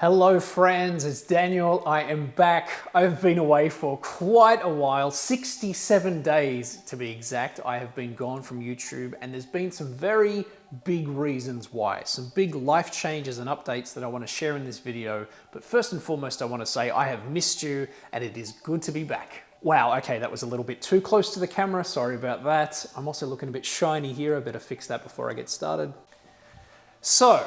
Hello friends, it's Daniel. I am back. I've been away for quite a while, 67 days to be exact. I have been gone from YouTube and there's been some very big reasons why. Some big life changes and updates that I want to share in this video. But first and foremost, I want to say I have missed you and it is good to be back. Wow, okay, that was a little bit too close to the camera. Sorry about that. I'm also looking a bit shiny here. I better fix that before I get started. So,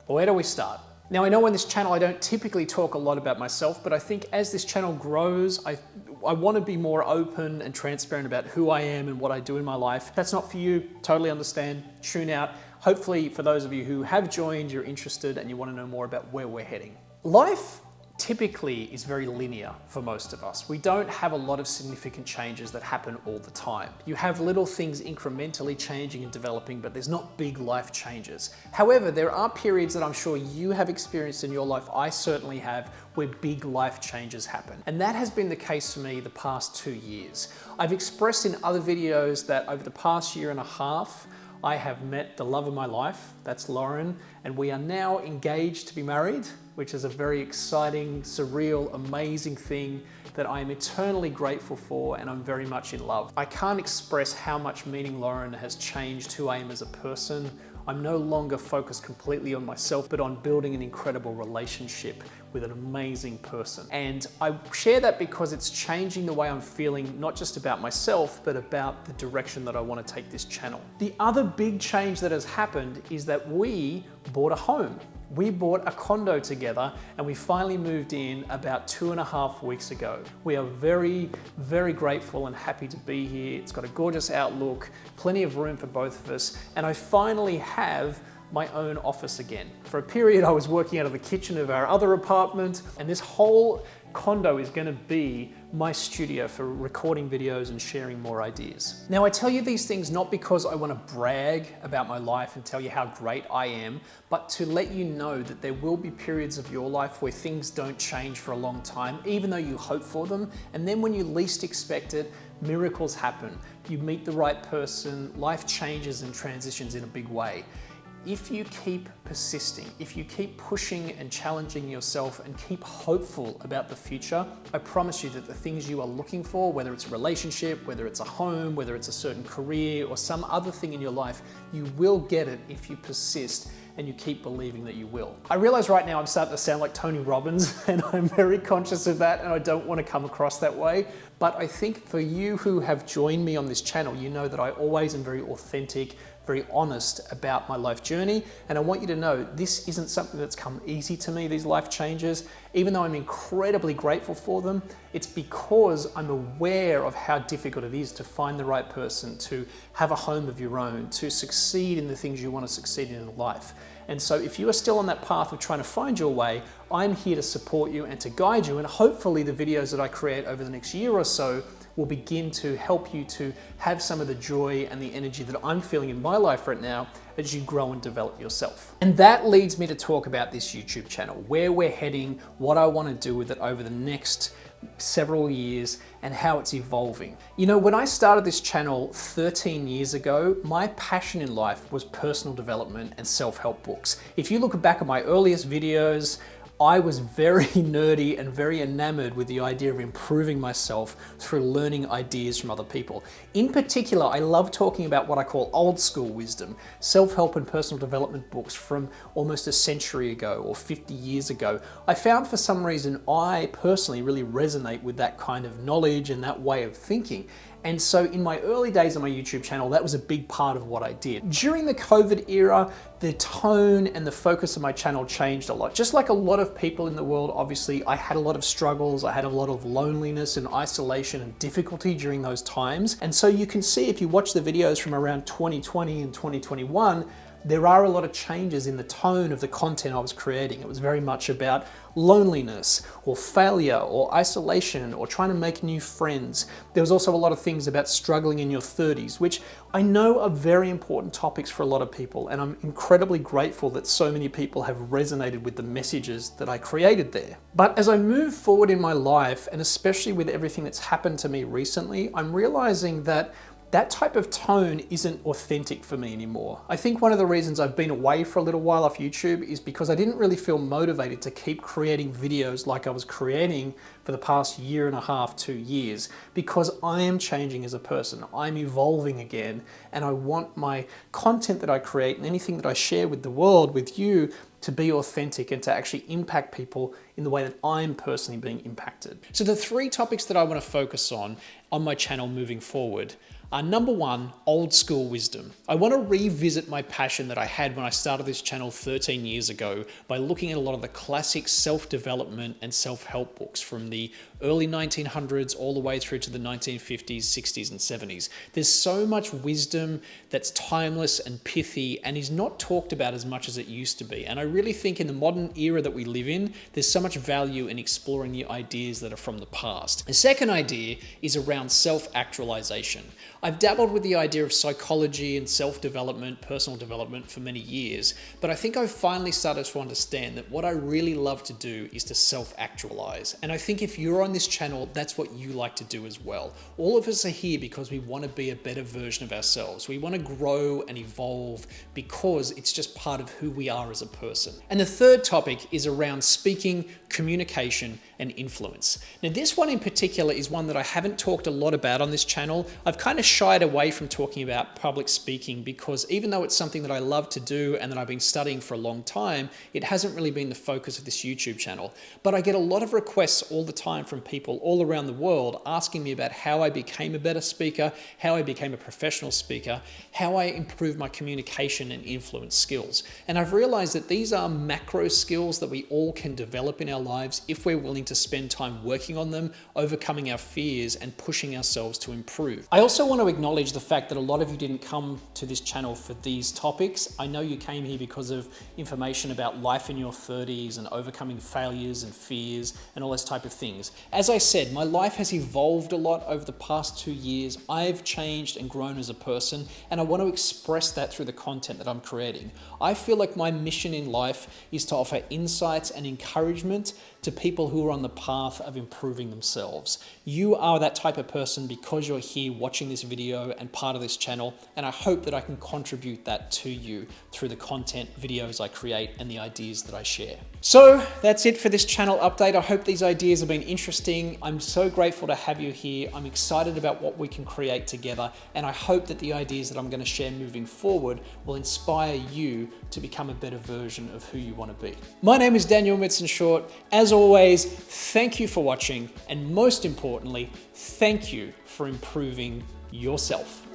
where do we start? Now, I know on this channel I don't typically talk a lot about myself, but I think as this channel grows, I want to be more open and transparent about who I am and what I do in my life. If that's not for you, totally understand, tune out. Hopefully for those of you who have joined, you're interested and you want to know more about where we're heading. Life typically is very linear for most of us. We don't have a lot of significant changes that happen all the time. You have little things incrementally changing and developing, but there's not big life changes. However, there are periods that I'm sure you have experienced in your life, I certainly have, where big life changes happen. And that has been the case for me the past 2 years. I've expressed in other videos that over the past year and a half, I have met the love of my life, that's Lauren, and we are now engaged to be married, which is a very exciting, surreal, amazing thing that I am eternally grateful for, and I'm very much in love. I can't express how much meaning Lauren has changed who I am as a person. I'm no longer focused completely on myself, but on building an incredible relationship with an amazing person. And I share that because it's changing the way I'm feeling, not just about myself, but about the direction that I want to take this channel. The other big change that has happened is that we bought a home. We bought a condo together and we finally moved in about 2.5 weeks ago. We are very, very grateful and happy to be here. It's got a gorgeous outlook, plenty of room for both of us, and I finally have my own office again. For a period, I was working out of the kitchen of our other apartment, and this whole condo is going to be my studio for recording videos and sharing more ideas. Now, I tell you these things not because I want to brag about my life and tell you how great I am, but to let you know that there will be periods of your life where things don't change for a long time, even though you hope for them. And then when you least expect it, miracles happen. You meet the right person, life changes and transitions in a big way. If you keep persisting, if you keep pushing and challenging yourself and keep hopeful about the future, I promise you that the things you are looking for, whether it's a relationship, whether it's a home, whether it's a certain career or some other thing in your life, you will get it if you persist and you keep believing that you will. I realize right now I'm starting to sound like Tony Robbins and I'm very conscious of that and I don't want to come across that way. But I think for you who have joined me on this channel, you know that I always am very authentic, very honest about my life journey. And I want you to know this isn't something that's come easy to me, these life changes. Even though I'm incredibly grateful for them, it's because I'm aware of how difficult it is to find the right person, to have a home of your own, to succeed in the things you want to succeed in life. And so if you are still on that path of trying to find your way, I'm here to support you and to guide you. And hopefully the videos that I create over the next year or so will begin to help you to have some of the joy and the energy that I'm feeling in my life right now as you grow and develop yourself. And that leads me to talk about this YouTube channel, where we're heading, what I want to do with it over the next several years and how it's evolving. You know, when I started this channel 13 years ago, my passion in life was personal development and self-help books. If you look back at my earliest videos, I was very nerdy and very enamored with the idea of improving myself through learning ideas from other people. In particular, I love talking about what I call old school wisdom, self-help and personal development books from almost a century ago or 50 years ago. I found for some reason I personally really resonate with that kind of knowledge and that way of thinking. And so in my early days on my YouTube channel, that was a big part of what I did. During the COVID era, the tone and the focus of my channel changed a lot. Just like a lot of people in the world, obviously, I had a lot of struggles. I had a lot of loneliness and isolation and difficulty during those times. And so you can see if you watch the videos from around 2020 and 2021, there are a lot of changes in the tone of the content I was creating. It was very much about loneliness or failure or isolation or trying to make new friends. There was also a lot of things about struggling in your 30s, which I know are very important topics for a lot of people. And I'm incredibly grateful that so many people have resonated with the messages that I created there. But as I move forward in my life, and especially with everything that's happened to me recently, I'm realizing that that type of tone isn't authentic for me anymore. I think one of the reasons I've been away for a little while off YouTube is because I didn't really feel motivated to keep creating videos like I was creating for the past year and a half, 2 years, because I am changing as a person. I'm evolving again, and I want my content that I create and anything that I share with the world, with you, to be authentic and to actually impact people in the way that I'm personally being impacted. So the 3 topics that I want to focus on my channel moving forward are: number 1, old school wisdom. I want to revisit my passion that I had when I started this channel 13 years ago by looking at a lot of the classic self-development and self-help books from the early 1900s all the way through to the 1950s, 60s, and 70s. There's so much wisdom that's timeless and pithy and is not talked about as much as it used to be. And I really think in the modern era that we live in, there's so much value in exploring the ideas that are from the past. The second idea is around self-actualization. I've dabbled with the idea of psychology and self-development, personal development for many years, but I think I've finally started to understand that what I really love to do is to self-actualize. And I think if you're on this channel, that's what you like to do as well. All of us are here because we want to be a better version of ourselves. We want to grow and evolve because it's just part of who we are as a person. And the third topic is around speaking, communication, and influence. Now, this one in particular is one that I haven't talked a lot about on this channel. I've kind of shied away from talking about public speaking because even though it's something that I love to do and that I've been studying for a long time, it hasn't really been the focus of this YouTube channel. But I get a lot of requests all the time from people all around the world asking me about how I became a better speaker, how I became a professional speaker, how I improved my communication and influence skills. And I've realized that these are macro skills that we all can develop in our lives if we're willing to spend time working on them, overcoming our fears, and pushing ourselves to improve. I also want to acknowledge the fact that a lot of you didn't come to this channel for these topics. I know you came here because of information about life in your 30s and overcoming failures and fears and all those type of things. As I said, my life has evolved a lot over the past 2 years. I've changed and grown as a person, and I want to express that through the content that I'm creating. I feel like my mission in life is to offer insights and encouragement to people who are on the path of improving themselves. You are that type of person because you're here watching this video and part of this channel, and I hope that I can contribute that to you through the content, videos I create, and the ideas that I share. So that's it for this channel update. I hope these ideas have been interesting. I'm so grateful to have you here. I'm excited about what we can create together, and I hope that the ideas that I'm going to share moving forward will inspire you to become a better version of who you want to be. My name is Daniel Midson-Short. As always, thank you for watching, and most importantly, thank you for improving yourself.